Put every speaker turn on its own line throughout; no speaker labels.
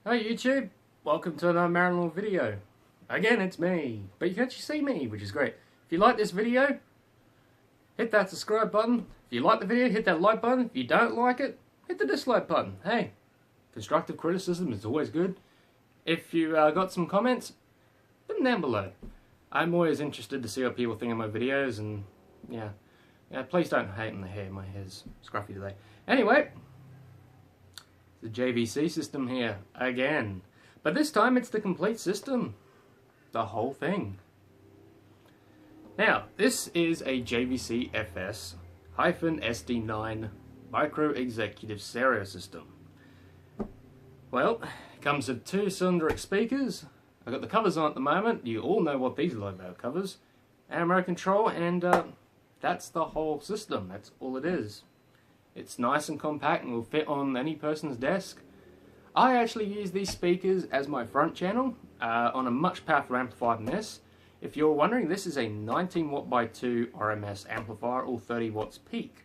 Hi YouTube, welcome to another Marinal video. Again, it's me, but you can actually see me, which is great. If you like this video, hit that subscribe button. If you like the video, hit that like button. If you don't like it, hit the dislike button. Hey, constructive criticism is always good. If you got some comments, put them down below. I'm always interested to see what people think of my videos, and yeah, please don't hate on the hair. My hair's scruffy today. Anyway, the JVC system here again, but this time it's the complete system, the whole thing. Now this is a JVC FS-SD9 micro executive stereo system. Well, it comes with two cylindric speakers. I've got the covers on at the moment. You all know what these are about, covers, and remote control, and that's the whole system. That's all it is. It's nice and compact and will fit on any person's desk. I actually use these speakers as my front channel on a much powerful amplifier than this. If you're wondering, this is a 19 watt by 2 RMS amplifier, all 30 watts peak.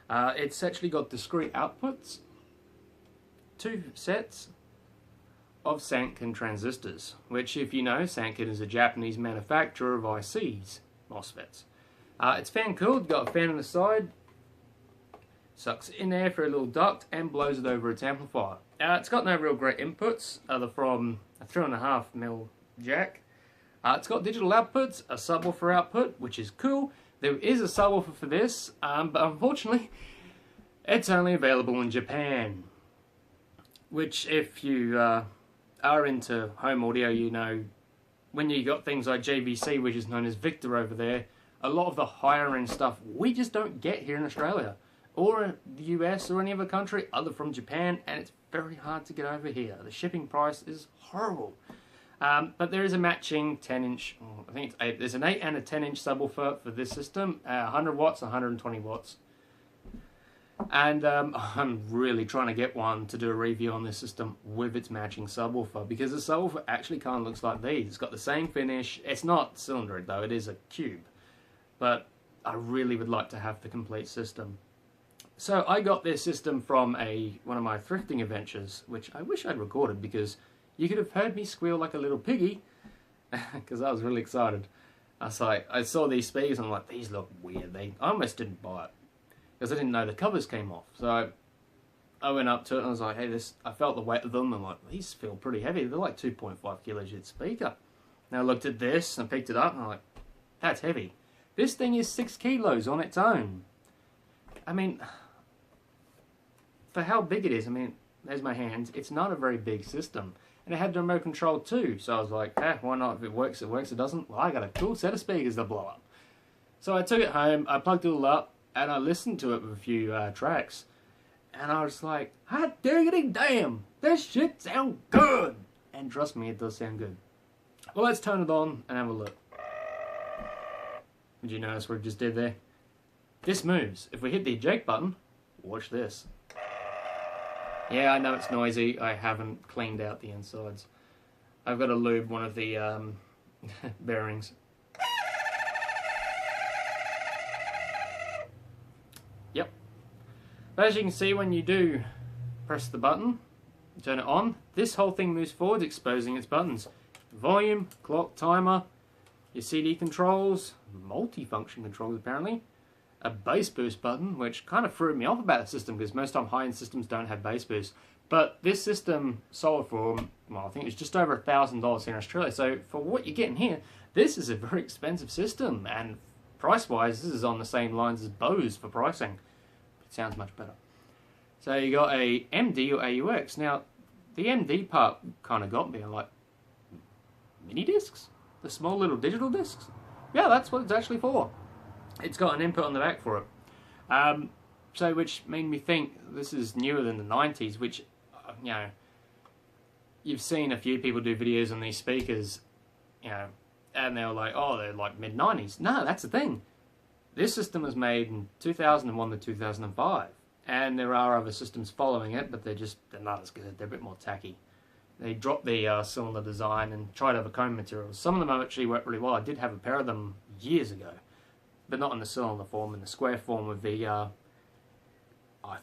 It's actually got discrete outputs, two sets of Sanken transistors, which, if you know, Sanken is a Japanese manufacturer of ICs, MOSFETs. It's fan cooled, got a fan on the side, sucks in air through a little duct and blows it over its amplifier. It's got no real great inputs other from a 3.5mm jack. It's got digital outputs, a subwoofer output, which is cool. There is a subwoofer for this, but unfortunately it's only available in Japan. Which, if you are into home audio, you know, when you got things like JVC, which is known as Victor over there, a lot of the higher end stuff we just don't get here in Australia, or the US, or any other country other from Japan, and it's very hard to get over here. The shipping price is horrible. But there is a matching 10-inch, I think it's there's an 8 and a 10-inch subwoofer for this system, 100 watts, 120 watts. And I'm really trying to get one to do a review on this system with its matching subwoofer, because the subwoofer actually kind of looks like these. It's got the same finish. It's not cylindrical though, it is a cube. But I really would like to have the complete system. So I got this system from one of my thrifting adventures, which I wish I'd recorded, because you could have heard me squeal like a little piggy, because I was really excited. I saw these speakers and I'm like, these look weird. I almost didn't buy it, because I didn't know the covers came off. So I went up to it and I was like, hey, I felt the weight of them. I'm like, these feel pretty heavy. They're like 2.5 kilos each speaker. Now I looked at this and picked it up and I'm like, that's heavy. This thing is 6 kilos on its own. I mean, for how big it is, I mean, there's my hands. It's not a very big system. And it had the remote control too. So I was like, why not? If it works, it works. If it doesn't, well, I got a cool set of speakers to blow up. So I took it home, I plugged it all up, and I listened to it with a few tracks. And I was like, hot diggity damn, this shit sounds good. And trust me, it does sound good. Well, let's turn it on and have a look. Did you notice what it just did there? This moves. If we hit the eject button, watch this. Yeah, I know it's noisy. I haven't cleaned out the insides. I've got to lube one of the bearings. Yep. But as you can see, when you do press the button, turn it on, this whole thing moves forward, exposing its buttons. Volume, clock, timer, your CD controls, multi-function controls apparently, a bass boost button, which kind of threw me off about the system, because most time high-end systems don't have bass boost. But this system sold for, well, I think it was just over $1,000 here in Australia. So for what you're getting here, this is a very expensive system, and price-wise, this is on the same lines as Bose for pricing. It sounds much better. So you got a MD or AUX. Now, the MD part kind of got me. I'm like, mini discs? The small little digital discs? Yeah, that's what it's actually for. It's got an input on the back for it. So which made me think this is newer than the 90s, which, you know, you've seen a few people do videos on these speakers, you know, and they were like, oh, they're like mid-90s. No, that's the thing. This system was made in 2001 to 2005, and there are other systems following it, but they're not as good. They're a bit more tacky. They dropped the cylinder design and tried other cone materials. Some of them actually worked really well. I did have a pair of them years ago, but not in the cylinder form, in the square form with the, I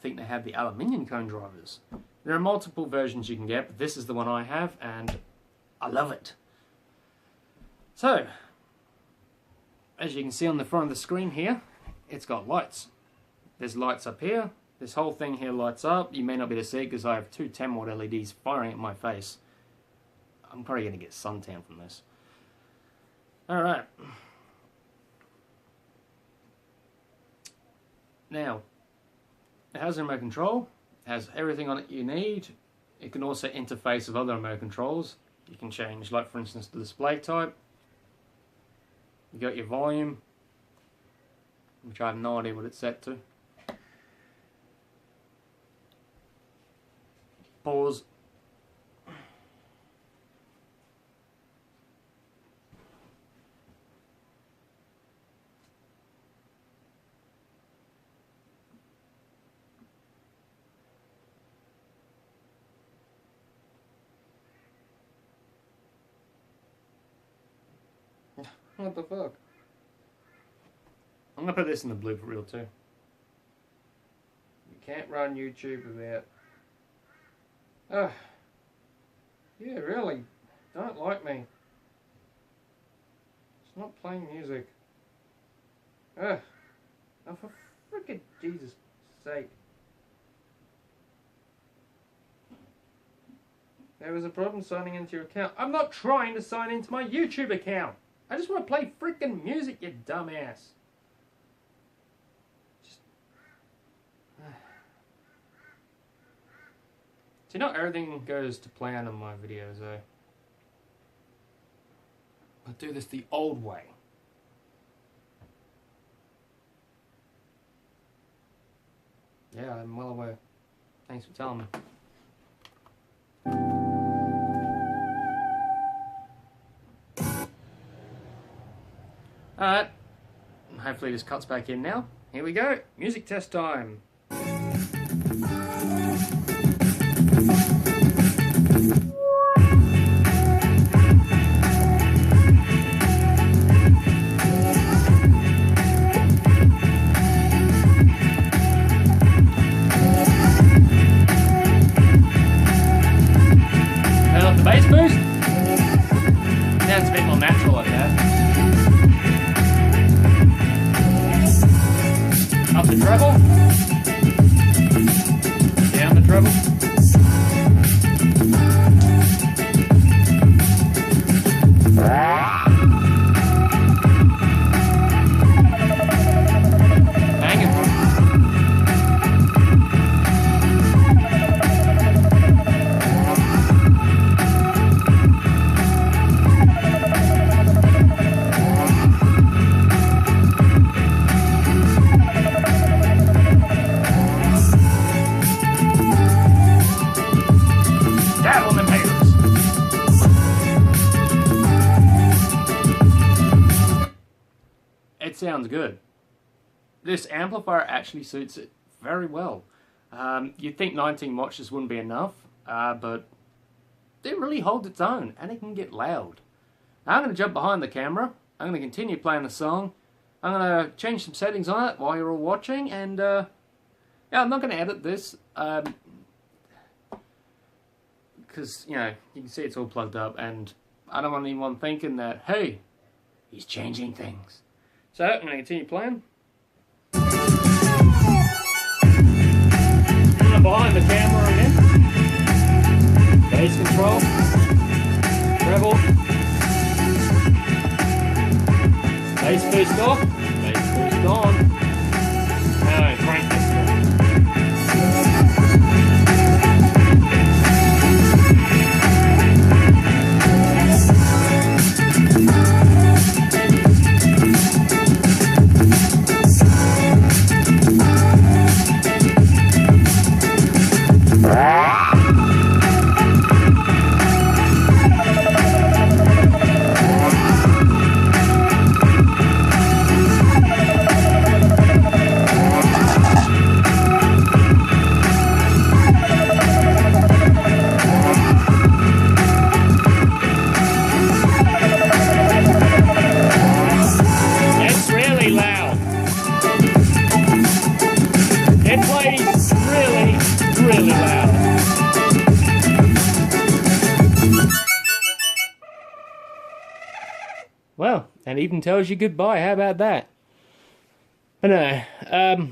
think they had the aluminium cone drivers. There are multiple versions you can get, but this is the one I have, and I love it. So, as you can see on the front of the screen here, it's got lights. There's lights up here. This whole thing here lights up. You may not be able to see it because I have two 10-watt LEDs firing at my face. I'm probably going to get suntan from this. Alright. Now, it has a remote control. It has everything on it you need. It can also interface with other remote controls. You can change, like for instance, the display type. You got your volume, which I have no idea what it's set to. Pause. What the fuck? I'm gonna put this in the blooper reel too. You can't run YouTube without... Ugh. Yeah, really. Don't like me. It's not playing music. Ugh. Oh, for frickin' Jesus' sake. There was a problem signing into your account. I'm not trying to sign into my YouTube account. I just want to play freaking music, you dumbass. Just... See, not everything goes to plan on my videos, though. I do this the old way. Yeah, I'm well aware. Thanks for telling me. Alright, hopefully this cuts back in now. Here we go, music test time. Turn off the bass boost. Sounds a bit more natural like that. Up the treble, down the treble. Hanging. It sounds good. This amplifier actually suits it very well. You'd think 19 watts just wouldn't be enough, but it really holds its own, and it can get loud. Now, I'm going to jump behind the camera. I'm going to continue playing the song. I'm going to change some settings on it while you're all watching, and yeah, I'm not going to edit this, because, you know, you can see it's all plugged up, and I don't want anyone thinking that, hey, he's changing things. So, I'm going to continue playing. I'm behind the camera again. Bass control. Treble. Bass boost off. Bass boost on. Now I crank this one. Well, and even tells you goodbye. How about that? But no,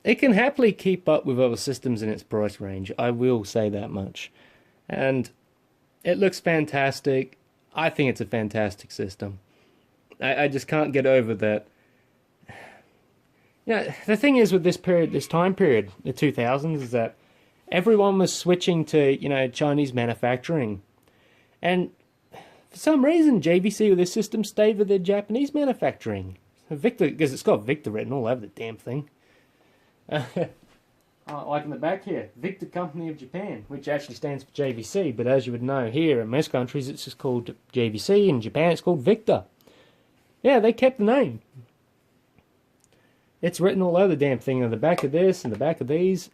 it can happily keep up with other systems in its price range. I will say that much. And it looks fantastic. I think it's a fantastic system. I just can't get over that. Yeah, the thing is with this time period, the 2000s, is that everyone was switching to, Chinese manufacturing. And for some reason, JVC with this system stayed with their Japanese manufacturing. Victor, because it's got Victor written all over the damn thing. Like in the back here, Victor Company of Japan, which actually stands for JVC, but as you would know, here in most countries it's just called JVC, in Japan it's called Victor. Yeah, they kept the name. It's written all over the damn thing, on the back of this and the back of these.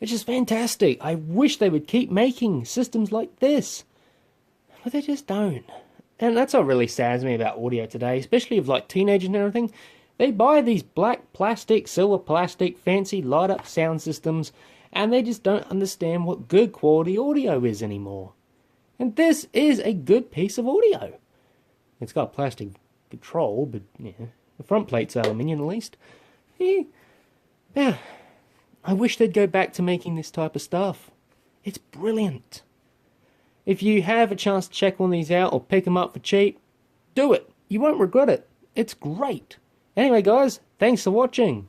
It's just fantastic. I wish they would keep making systems like this. But they just don't. And that's what really saddens me about audio today, especially of like teenagers and everything. They buy these black plastic, silver plastic, fancy light-up sound systems, and they just don't understand what good quality audio is anymore. And this is a good piece of audio. It's got plastic control, but yeah, the front plate's aluminium at least. Yeah, I wish they'd go back to making this type of stuff. It's brilliant. If you have a chance to check one of these out or pick them up for cheap, do it. You won't regret it. It's great. Anyway, guys, thanks for watching.